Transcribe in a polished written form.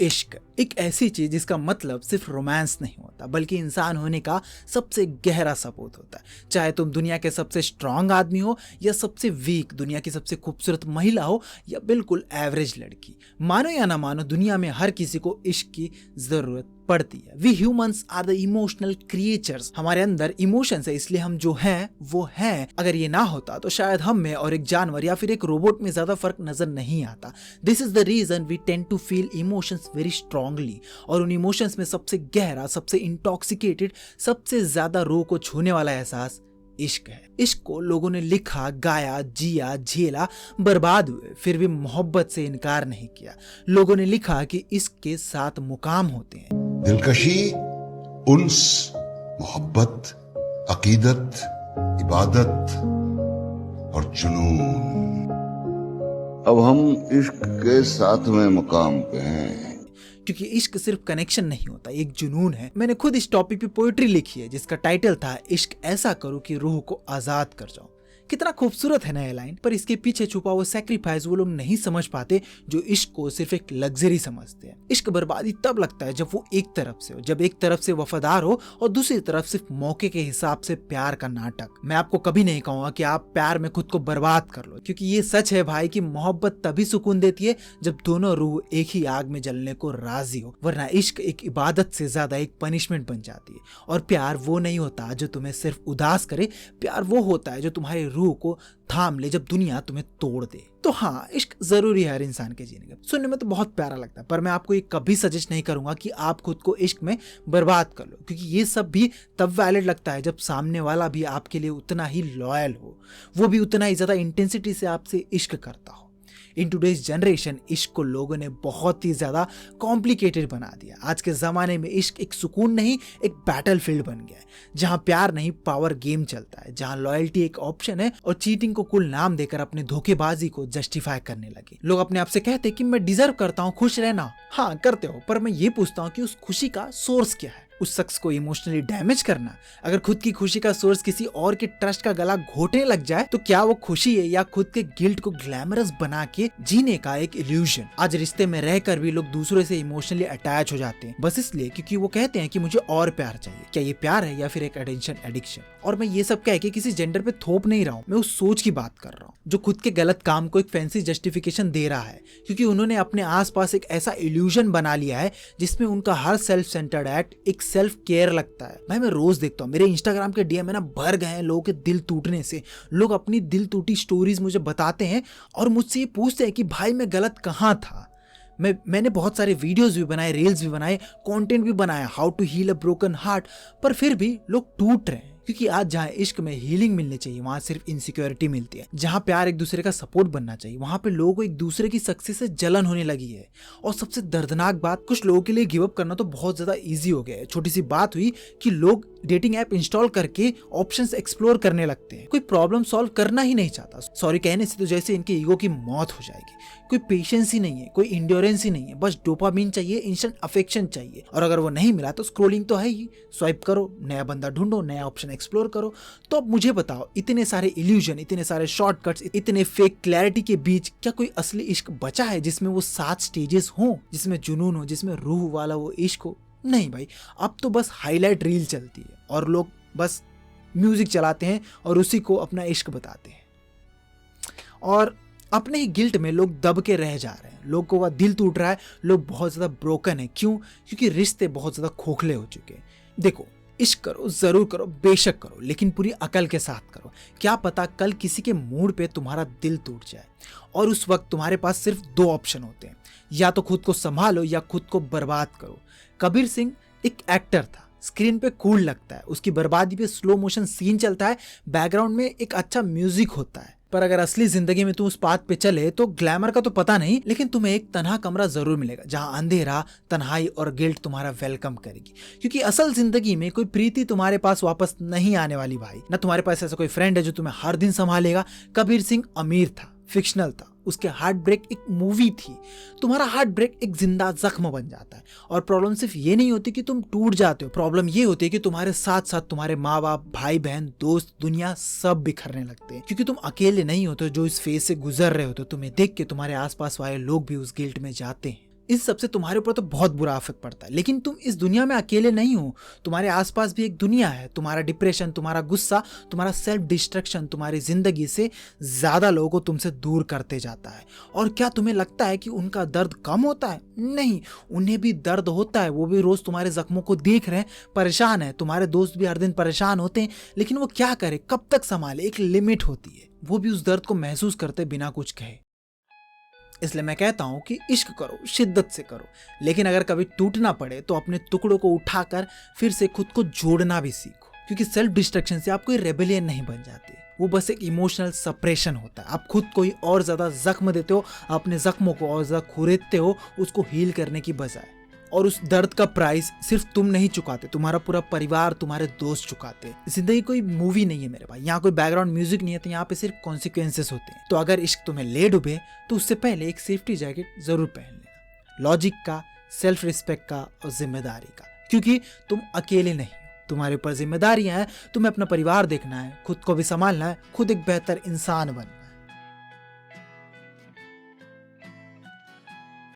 इश्क एक ऐसी चीज जिसका मतलब सिर्फ रोमांस नहीं होता बल्कि इंसान होने का सबसे गहरा सबूत होता है। चाहे तुम दुनिया के सबसे स्ट्रांग आदमी हो या सबसे वीक, दुनिया की सबसे खूबसूरत महिला हो या बिल्कुल एवरेज लड़की, मानो या ना मानो दुनिया में हर किसी को इश्क की जरूरत पड़ती है। We humans are the emotional creatures. हमारे अंदर इमोशंस है, इसलिए हम जो हैं वो हैं। अगर ये ना होता तो शायद हम में और एक जानवर या फिर एक रोबोट में ज्यादा फर्क नजर नहीं आता। This is the reason we tend to feel emotions very strongly. और उन इमोशंस में सबसे गहरा, सबसे इंटॉक्सिकेटेड, सबसे ज्यादा रूह को छूने वाला एहसास इश्क है। इश्क को लोगों ने लिखा, गाया, जिया, झेला, बर्बाद हुए, फिर भी मोहब्बत से इनकार नहीं किया। लोगों ने लिखा कि इश्क के 7 मुकाम होते हैं: दिलकशी, उन्स, मोहब्बत, अकीदत, इबादत और जुनून। अब हम इश्क के 7वें मुकाम पे हैं। क्योंकि इश्क सिर्फ कनेक्शन नहीं होता, एक जुनून है। मैंने खुद इस टॉपिक पे पोएट्री लिखी है जिसका टाइटल था इश्क ऐसा करो कि रूह को आजाद कर जाओ। कितना खूबसूरत है ना ये लाइन, पर इसके पीछे छुपा वो सैक्रिफाइस वो लोग नहीं समझ पाते जो इश्क को सिर्फ एक लग्जरी समझते हैं। इश्क बर्बादी तब लगता है जब वो एक तरफ से हो, जब एक तरफ से वफादार हो और दूसरी तरफ सिर्फ मौके के हिसाब से प्यार का नाटक। मैं आपको कभी नहीं कहूंगा कि आप प्यार में खुद को बर्बाद कर लो, क्योंकि ये सच है भाई कि मोहब्बत तभी सुकून देती है जब दोनों रूह एक ही आग में जलने को राजी हो, वरना इश्क एक इबादत से ज्यादा एक पनिशमेंट बन जाती है। और प्यार वो नहीं होता जो तुम्हें सिर्फ उदास करे, प्यार वो होता है जो तुम्हारी रूह को थाम ले जब दुनिया तुम्हें तोड़ दे। तो हाँ, इश्क जरूरी है हर इंसान के जीने का। सुनने में तो बहुत प्यारा लगता है, पर मैं आपको ये कभी सजेस्ट नहीं करूंगा कि आप खुद को इश्क में बर्बाद कर लो, क्योंकि ये सब भी तब वैलिड लगता है जब सामने वाला भी आपके लिए उतना ही लॉयल हो, वो भी उतना ही ज्यादा इंटेंसिटी से आपसे इश्क करता हो। इन टूडेज जनरेशन इश्क को लोगों ने बहुत ही ज्यादा कॉम्प्लिकेटेड बना दिया। आज के जमाने में इश्क एक सुकून नहीं, एक बैटलफील्ड बन गया है, जहां प्यार नहीं पावर गेम चलता है, जहां लॉयल्टी एक ऑप्शन है और चीटिंग को कुल नाम देकर अपने धोखेबाजी को जस्टिफाई करने लगे। लोग अपने आप से कहते हैं कि मैं डिजर्व करता हूँ खुश रहना। हाँ, करते हो, पर मैं ये पूछता हूँ कि उस खुशी का सोर्स क्या है? उस शख्स को इमोशनली डैमेज करना? अगर खुद की खुशी का सोर्स किसी और के ट्रस्ट का गला घोटने लग जाए तो क्या वो खुशी है या खुद के गिल्ट को ग्लैमरस बना के जीने का एक इल्यूजन? आज रिश्ते में रहकर भी लोग दूसरों से इमोशनली अटैच हो जाते हैं बस इसलिए क्योंकि वो कहते हैं कि मुझे और प्यार चाहिए। क्या ये प्यार है या फिर एक अटेंशन एडिक्शन? और मैं ये सब कह के किसी जेंडर पे थोप नहीं रहा हूँ, मैं उस सोच की बात कर रहा हूँ जो खुद के गलत काम को एक फैंसी जस्टिफिकेशन दे रहा है, क्योंकि उन्होंने अपने आसपास एक ऐसा इल्यूजन बना लिया है जिसमें उनका हर सेल्फ सेंटर्ड एक्ट एक सेल्फ केयर लगता है। भाई मैं रोज देखता हूँ, मेरे इंस्टाग्राम के डीएम में ना भर गए हैं लोगों के दिल टूटने से। लोग अपनी दिल टूटी स्टोरीज मुझे बताते हैं और मुझसे ये पूछते हैं कि भाई मैं गलत कहाँ था। मैंने बहुत सारे वीडियोस भी बनाए, रील्स भी बनाए, कंटेंट भी बनाया, how to heal a broken heart, पर फिर भी लोग टूट रहे हैं। क्योंकि आज जहाँ इश्क में हीलिंग मिलनी चाहिए वहां सिर्फ इनसिक्योरिटी मिलती है। जहाँ प्यार एक दूसरे का सपोर्ट बनना चाहिए वहां पे लोगों को एक दूसरे की सक्सेस से जलन होने लगी है। और सबसे दर्दनाक बात, कुछ लोगों के लिए गिव अप करना तो बहुत ज्यादा इजी हो गया है। छोटी सी बात हुई कि लोग डेटिंग ऐप इंस्टॉल करके ऑप्शंस एक्सप्लोर करने लगते हैं। कोई प्रॉब्लम सॉल्व करना ही नहीं चाहता। सॉरी कहने से तो जैसे इनके ईगो की मौत हो जाएगी। कोई पेशेंस ही नहीं है, कोई इंड्योरेंस ही नहीं है, बस डोपामिन चाहिए, इंस्टेंट अफेक्शन चाहिए। और अगर वो नहीं मिला तो स्क्रोलिंग तो है ही, स्वाइप करो, नया बंदा ढूंढो, नया ऑप्शन एक्सप्लोर करो। तो अब मुझे बताओ, इतने सारे इल्यूजन, इतने सारे शॉर्टकट्स, इतने फेक क्लैरिटी के बीच क्या कोई असली इश्क बचा है जिसमें वो 7 स्टेजेस हो, जिसमें जुनून हो, जिसमें रूह वाला वो इश्क हो? नहीं भाई, अब तो बस हाईलाइट रील चलती है और लोग बस म्यूजिक चलाते हैं और उसी को अपना इश्क बताते हैं। और अपने ही गिल्ट में लोग दब के रह जा रहे हैं। लोगों का दिल टूट रहा है, लोग बहुत ज्यादा ब्रोकन है। क्यों? क्योंकि रिश्ते बहुत ज्यादा खोखले हो चुके हैं। देखो, इश्क करो, जरूर करो, बेशक करो, लेकिन पूरी अकल के साथ करो। क्या पता कल किसी के मूड पे तुम्हारा दिल टूट जाए और उस वक्त तुम्हारे पास सिर्फ 2 ऑप्शन होते हैं, या तो खुद को संभालो या खुद को बर्बाद करो। कबीर सिंह एक एक्टर था, स्क्रीन पे कूल लगता है, उसकी बर्बादी पे स्लो मोशन सीन चलता है, बैकग्राउंड में एक अच्छा म्यूजिक होता है। पर अगर असली जिंदगी में तुम उस पाथ पे चले तो ग्लैमर का तो पता नहीं, लेकिन तुम्हें एक तन्हा कमरा जरूर मिलेगा जहां अंधेरा, तन्हाई और गिल्ट तुम्हारा वेलकम करेगी। क्योंकि असल जिंदगी में कोई प्रीति तुम्हारे पास वापस नहीं आने वाली भाई। ना तुम्हारे पास ऐसा कोई फ्रेंड है जो तुम्हें हर दिन संभालेगा। कबीर सिंह अमीर था, फिक्शनल था, उसके हार्ट ब्रेक एक मूवी थी। तुम्हारा हार्ट ब्रेक एक जिंदा जख्म बन जाता है। और प्रॉब्लम सिर्फ ये नहीं होती कि तुम टूट जाते हो, प्रॉब्लम ये होती है कि तुम्हारे साथ साथ तुम्हारे माँ बाप, भाई बहन, दोस्त, दुनिया सब बिखरने लगते हैं। क्योंकि तुम अकेले नहीं होते जो इस फेज से गुजर रहे होते। तुम्हें देख के तुम्हारे आसपास वाले लोग भी उस गिल्ट में जाते हैं। इस सबसे तुम्हारे ऊपर तो बहुत बुरा असर पड़ता है, लेकिन तुम इस दुनिया में अकेले नहीं हो। तुम्हारे आसपास भी एक दुनिया है। तुम्हारा डिप्रेशन, तुम्हारा गुस्सा, तुम्हारा सेल्फ डिस्ट्रक्शन तुम्हारी जिंदगी से ज्यादा लोगों को तुमसे दूर करते जाता है। और क्या तुम्हें लगता है कि उनका दर्द कम होता है? नहीं, उन्हें भी दर्द होता है। वो भी रोज तुम्हारे जख्मों को देख रहे हैं, परेशान है। तुम्हारे दोस्त भी हर दिन परेशान होते हैं, लेकिन वो क्या करे, कब तक संभाले? एक लिमिट होती है। वो भी उस दर्द को महसूस करते बिना कुछ कहे। इसलिए मैं कहता हूं कि इश्क करो, शिद्दत से करो, लेकिन अगर कभी टूटना पड़े तो अपने टुकड़ों को उठाकर फिर से खुद को जोड़ना भी सीखो। क्योंकि सेल्फ डिस्ट्रक्शन से आप कोई रेबेलियन नहीं बन जाते, वो बस एक इमोशनल सप्रेशन होता है। आप खुद को ही और ज्यादा जख्म देते हो, अपने जख्मों को और ज्यादा खुरेदते हो उसको हील करने की बजाय। और उस दर्द का प्राइस सिर्फ तुम नहीं चुकाते, तुम्हारा पूरा परिवार, तुम्हारे दोस्त चुकाते। जिंदगी कोई मूवी नहीं है मेरे भाई, यहाँ कोई बैकग्राउंड म्यूजिक नहीं है, तो यहाँ पे सिर्फ कॉन्सिक्वेंसेस होते हैं। तो अगर इश्क तुम्हें ले डूबे तो उससे पहले एक सेफ्टी जैकेट जरूर पहन लेना, लॉजिक का, सेल्फ रिस्पेक्ट का और जिम्मेदारी का। क्योंकि तुम अकेले नहीं हो, तुम्हारे ऊपर जिम्मेदारियां हैं। तुम्हें अपना परिवार देखना है, खुद को भी संभालना है, खुद एक बेहतर इंसान बनना है।